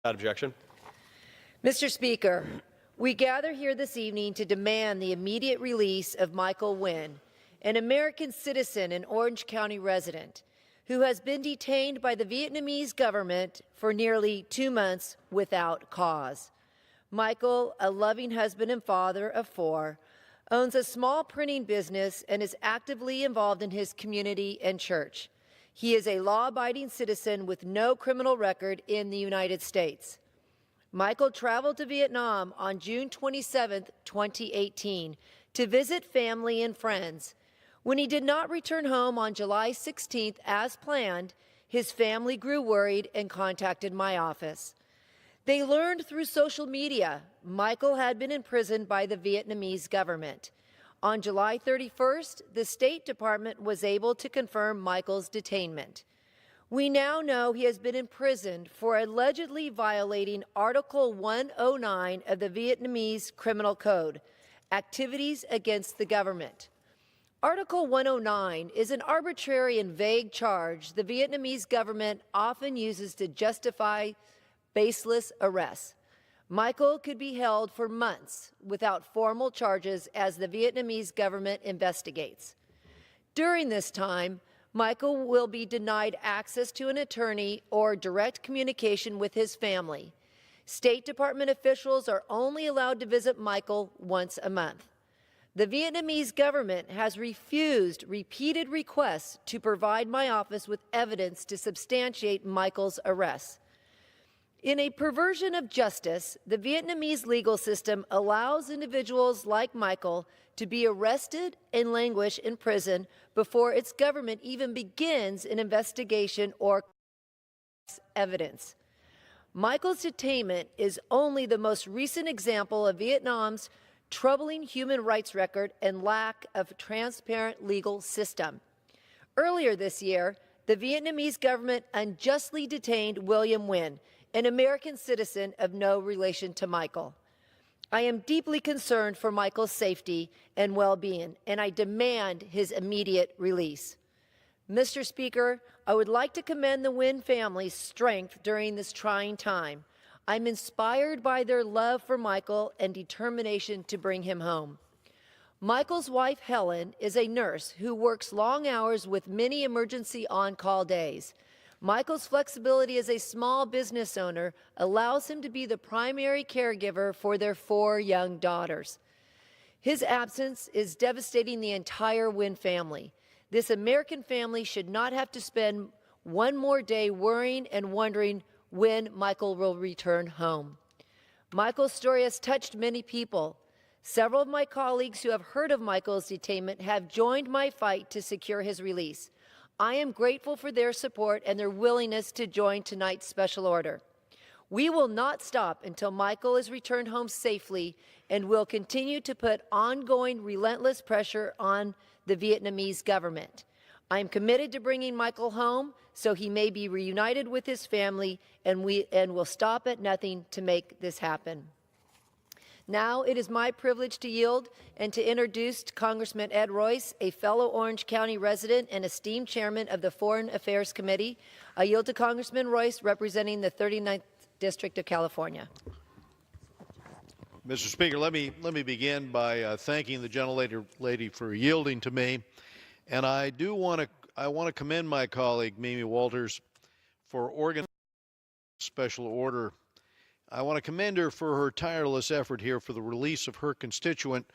Without objection. Mr. Speaker, we gather here this evening to demand the immediate release of Michael Nguyen, an American citizen and Orange County resident who has been detained by the Vietnamese government for nearly 2 months without cause. Michael, a loving husband and father of 4, owns a small printing business and is actively involved in his community and church. He is a law-abiding citizen with no criminal record in the United States. Michael traveled to Vietnam on June 27, 2018, to visit family and friends. When he did not return home on July 16th as planned, his family grew worried and contacted my office. They learned through social media Michael had been imprisoned by the Vietnamese government. On July 31st, the State Department was able to confirm Michael's detainment. We now know he has been imprisoned for allegedly violating Article 109 of the Vietnamese Criminal Code, Activities Against the Government. Article 109 is an arbitrary and vague charge the Vietnamese government often uses to justify baseless arrests. Michael could be held for months without formal charges as the Vietnamese government investigates. During this time, Michael will be denied access to an attorney or direct communication with his family. State Department officials are only allowed to visit Michael once a month. The Vietnamese government has refused repeated requests to provide my office with evidence to substantiate Michael's arrest. In a perversion of justice, the Vietnamese legal system allows individuals like Michael to be arrested and languish in prison before its government even begins an investigation or evidence. Michael's detainment is only the most recent example of Vietnam's troubling human rights record and lack of a transparent legal system. Earlier this year, the Vietnamese government unjustly detained William Nguyen, an American citizen of no relation to Michael. I am deeply concerned for Michael's safety and well-being, and I demand his immediate release. Mr. Speaker, I would like to commend the Nguyen family's strength during this trying time. I'm inspired by their love for Michael and determination to bring him home. Michael's wife, Helen, is a nurse who works long hours with many emergency on-call days. Michael's flexibility as a small business owner allows him to be the primary caregiver for their 4 young daughters. His absence is devastating the entire Nguyen family. This American family should not have to spend one more day worrying and wondering when Michael will return home. Michael's story has touched many people. Several of my colleagues who have heard of Michael's detainment have joined my fight to secure his release. I am grateful for their support and their willingness to join tonight's special order. We will not stop until Michael is returned home safely and will continue to put ongoing relentless pressure on the Vietnamese government. I am committed to bringing Michael home so he may be reunited with his family, and will stop at nothing to make this happen. Now it is my privilege to yield and to introduce Congressman Ed Royce, a fellow Orange County resident and esteemed chairman of the Foreign Affairs Committee. I yield to Congressman Royce, representing the 39th District of California. Mr. Speaker, let me begin by thanking the gentlelady for yielding to me, and I want to commend my colleague Mimi Walters for organizing a special order. I want to commend her for her tireless effort here for the release of her constituent,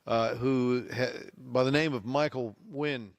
who by the name of Michael Nguyen.